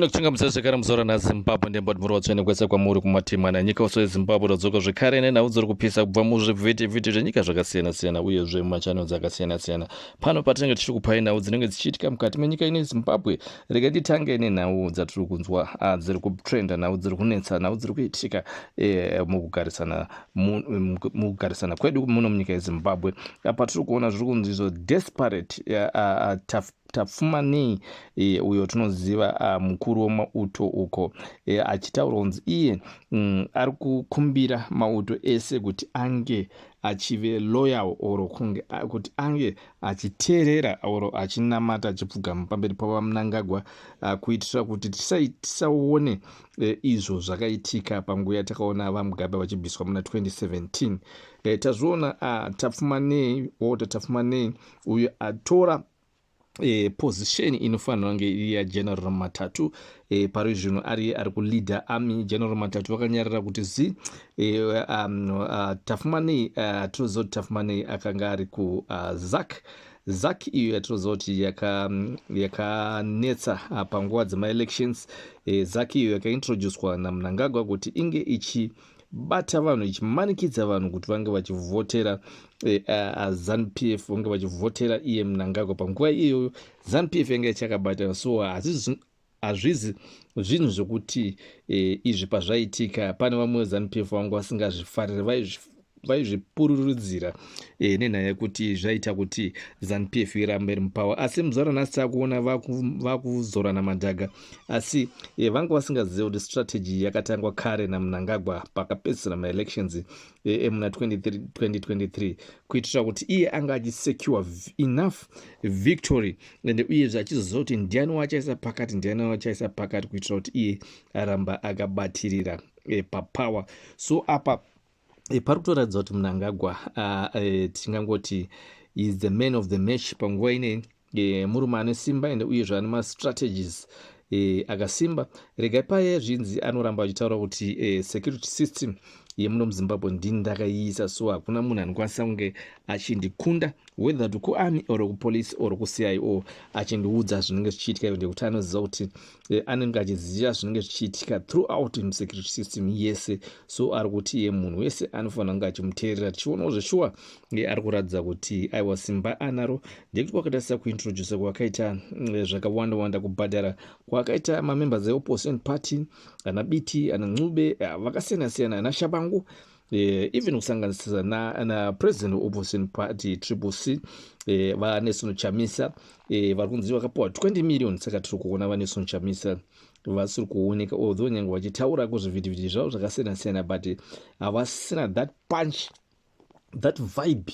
Tinokuchinga musasvikara muzora naZimbabwe ndemboti muri watsvene kwese kwamuri kumatimana nyika uso yeZimbabwe radzoka zvekare nenhau dziri kupisa kubva muzvivhitivhiti zvenyika zvakasiyana-siyana uyezve mumachanels akasiyana-siyana. Pano patinenge tichiri kupai nhau dzinenge dzichiitika mukati menyika ine Zimbabwe. Rega nditange nenhau dzatiri kunzwa dziri kutrenda, nhau dziri kunetsa, nhau dziri kuitika mukugarisana kwedu muno munyika yeZimbabwe. Apa tiri kuona zviri kunzi izvo desperate Tafumanei uyo tinoziva mukuru wemauto uko achitaura kunzi iye ari kukumbira mauto ese kuti ange achive loyal oro kunge kuti ange achiteerera oro achinamata achipfugama pamberi paMnangagwa kuitira kuti tisaone izvo zvakaitika panguva yatakaona vaMugabe vachibviswa muna 2017. Tazviona Tafumanei uyo atora position inofanira kunge iri yaGeneral Matatu. Pari zvino ari kuleader army. General Matatu vakanyarara kuti Tafumanei tinoziva kuti Tafumanei akanga ari ZAC iyo yatinoziva kuti yakanetsa panguva dzemaelections. ZAC iyo yakaintroducwa naMnangagwa kuti inge ichibata vanhu, ichimanikidza vanhu kuti vange vachivhotera ZANU-PF, vange vachivhotera iye Mnangagwa. Panguva iyoyo ZANU-PF yanga ichakabata, so hazvizi zvinhu zvokuti izvi pazvaitika pane vamwe ZANU-PF vanga vasingazvifariri, vaizvipururudzira nenhaya yekuti zvaita kuti ZANU-PF irambe iri mupawa. Asi muzora nhasi takuona vakuzorana madhaga, asi vanga vasingaziva kuti strategy yakatangwa kare naMnangagwa pakapedzisira maelections emuna 2023 kuitira kuti iye anga achisecure enough victory ende uyezve achizoziva kuti ndiani wachaisa pakati kuitira kuti iye aramba akabatirira papower. So apa pari kutoratidza kuti Mnangagwa tingangoti is the man of the match panguva ine, murume ane simba ende uyezve ane mastrategies akasimba. Regai paye zvinzi anoramba achitaura kuti security system yemuno muZimbabwe ndini ndakaiisa, so hakuna munhu anokwanisa kunge achindikunda whether kuarmy or kupolice or kuCIO achindiudza zvinenge zvichiitika, ndekuti anoziva kuti anenge achiziva zvinenge zvichiitika throughout security system yese. So ari kuti iye munhu wese anofanira kunge achimuteerera. Tichionawo zveshuwa ari kuratidza kuti aiwa simba anaro, ndekuti kwakatarisa kuintroduce kwakaita zvakawanda kubhadhara kwakaita mamembers eopposition party, ana Biti, ana Ncube, vakasiyana-siyana, ana Shabangu, even kusanganisira na president opposition party Triple C, vaNelson Chamisa, vari kunzi vakapiwa 20 million. Saka tiri kuona vaNelson Chamisa vasiri kuoneka, although nyange vachitaura kuzvivhitivhiti zvavo zvakasiyana-siyana, but havasina that punch, that vibe,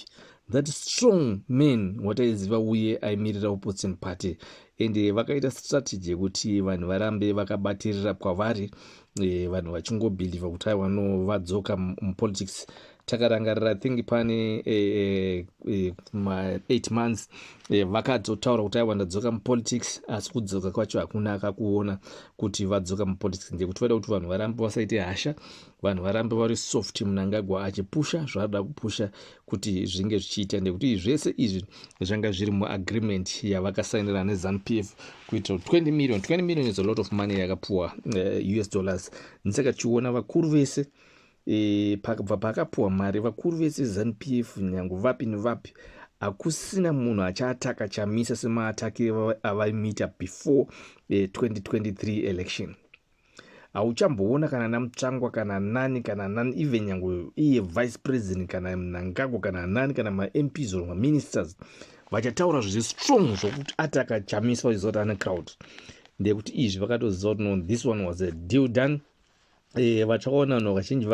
that strong man wataiziva uye aimirira opposition party. Ende vakaita strategy yekuti vanhu varambe vakabatirira kwavari, vanhu vachingobhiliva kuti vadzoka mupolitics. Takarangarira think pane 8 months vakatotaura kuti vandadzoka mupolitics, asi kudzoka kwacho hakuna akakuona kuti vadzoka mupolitics, ndekuti vada kuti vanhu varambe vasaite hasha, vanhu varambe vari soft. Mnangagwa achipusha zvaada kupusha kuti zvinge zvichiita, ndekuti zvese izvi zvanga zviri muagreement yavakasainira neZANU-PF kuitira 20 million is a lot of money yakapuwa US dollars. Ndisaka tichiona vakuru vese pakabva pakapuwa mari, vakuru vese ZANU-PF nyange vapi nevapi, hakusina munhu achaataka Chamisa semaatakire avaimita before 2023 election. Hauchamboona kana naMutsvangwa kana nani even nyange iye vice president kana Mnangagwa kana nani kana maMPs or maministers vachataura zviri strong zvokuti ataka Chamisa wachizoti ane crowd. Ndekuti izvi vakatoziva kuti no, this one was a deal done. Vachaona vanhu vazhinji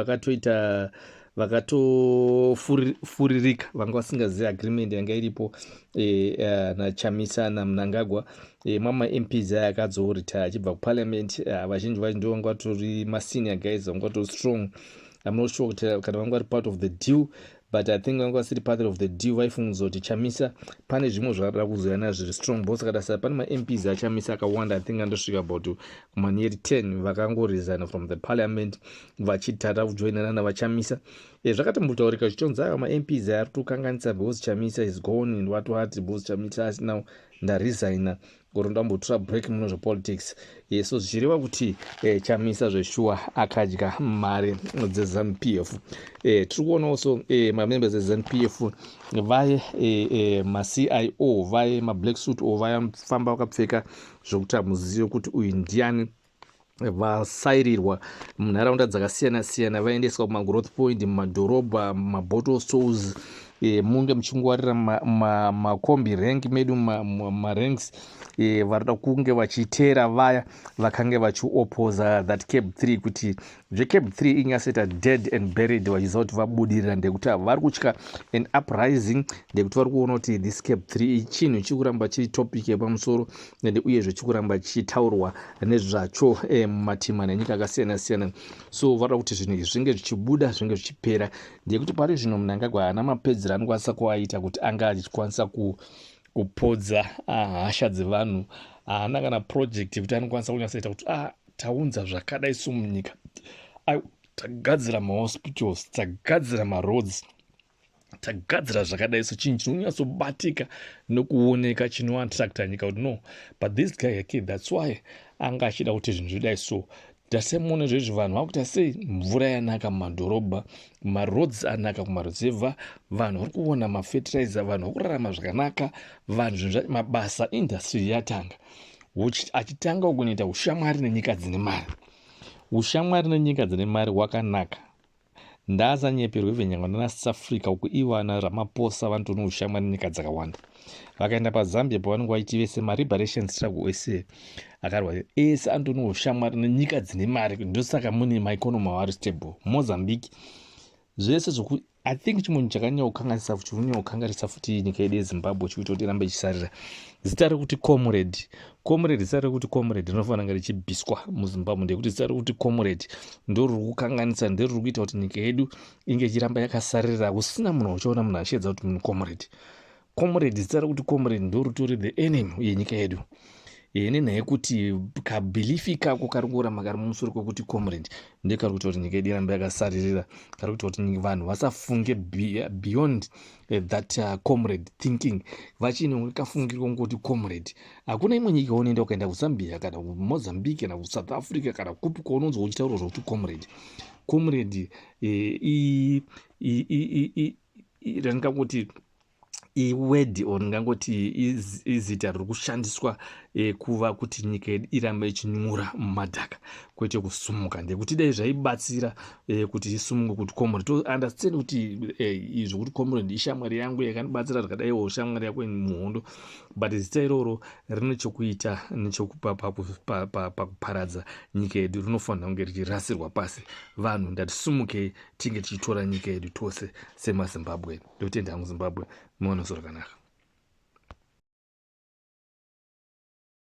vakatofuririka, vanga vasingazivi agreement yanga iripo naChamisa naMnangagwa. MPs aya akadzoretire achibva kuparliament, vazhinji vacho ndo vanga vatori masenior guys, vanga vatori strong. I'm not sure kuti kana vanga vari part of the deal, but I think vanga vasiri part of the deal. Vaifungidzwa kuti Chamisa pane zvimwe zvaada kuzoya nazvo zviri strong boss. Kadasa pane maMPs aChamisa akawanda, I think andosvika about kumaneri 10 vakangoresign from the parliament vachitara kujoinana navaChamisa. Zvakatombotaurika zvichonzi maMPs ari kukanganisa because Chamisa is gone and what because Chamisa has now ndaresigna gorondambotora break muno zvepolitics. So zvichireva kuti chamisa zveshuwa akadya mari dzeZANU PF. Tiri kuonawo so mamembers eZANU PF vaye maCIO vaye mablack suit o vayafamba vakapfeka zvokuti hamuzive kuti uyu ndiani. Vasairirwa munharaunda dzakasiyana-siyana vaendeswa kumagrowth point mumadhorobha mumabottle stores munge muchingwarira makombi rank medu maranks varida kunge vachiteera vaya vakange vachioposa that cab 3 kuti zvecab 3 ingaseta dead and buried vachiziva kuti vabudirira ndekuti vari kutya an uprising ndekuti vari kuona kuti this cab 3 chinhu chikuramba chiri topic yepamusoro ende uyezve chikuramba chichitaurwa nezvacho mumatima nenyika akasiyana-siyana. So varida kuti zvinhu izvi zvinge zvichibuda zvinge zvichipera ndekuti pari zvino Mnangagwa haana mapedzero anokwanisa kuaita kuti anga achikwanisa kupodza hasha dzevanhu. Haana kana project kuti anokwanisa kunyatsoita kuti taunza zvakadai so munyika, tagadzira mahospitals, tagadzira maroads, tagadzira zvakadai so chinhu chinonyatsobatika nokuoneka chinoattracta nyika kuti no but this guy here, that's why anga achida kuti zvinhu zvidai so. Tasemuone zvezvi vanhu vakuita sei mvura yanaka mumadhorobha, maroads anaka kumaruzevha, vanhu vari kuona mafertilizer, vanhu vari kurarama zvakanaka, vanhu mabasa industry yatanga achitanga kunoita ushamwari nenyika dzine mari. Ushamwari nenyika dzine mari hwakanaka. Ndaazanyeperwa venyangwa naSouth Africa uku ivana Ramaphosa vanotone ushamwari nenyika dzakawanda. Vakaenda paZambia pavanenge vachitivese mariberation struggle ese akarwa ese anotone ushamwari nenyika dzine mari, ndosaka mune maikonomi avari stable. Mozambique zvese zvoku I think chimunhu chakanyanyokanganisa futi unyanyokanganisa futi nyika yedu yeZimbabwe chikuita kuti irambe ichisarira zita rekuti comrade. Zita rekuti comrade rinofanira kunge richibviswa muZimbabwe ndekuti zita rekuti comrade ndo riri kukanganisa, ndo riri kuita kuti nyika yedu inge ichiramba yakasarira kusina munhu uchiona munhu achiedza kuti munhu comrade. Zita rekuti comrade ndo rutori the enemy yenyika yedu. Nenhaya yekuti kabhilifi kako kari kuramba kari mumusoro kwekuti comrade ndekari kuita kuti nyika yedu irambe yakasaririra, kari kuita kuti vanhu vasafunge beyond that comrade thinking, vachinongekafungirwa ngoti comrade. Hakuna imwe nyika unoenda ukaenda kuZambia kana kuMozambique kana kuSouth Africa kana kupi kwaunonzwa uchitaurwa zvokuti comrade rangangoti iword or ngangoti izita riri kushandiswa kuva kuti nyika yedu irambe ichinyura mumadhaka kwete kusumuka, ndekuti dai zvaibatsira kuti isumuke kuti comrade to understand kuti izvo kuti comrade ishamwari yangu yakandibatsira zvakadaiwo shamwari yako muhondo, but zita iroro rine chokuita nechokupa pakuparadza nyika yedu, rinofanira kunge richirasirwa pasi. Vanhu ndatisumukei tinge tichitora nyika yedu tose semaZimbabwe. Ndotenda hangu Zimbabwe muone soro kanaka.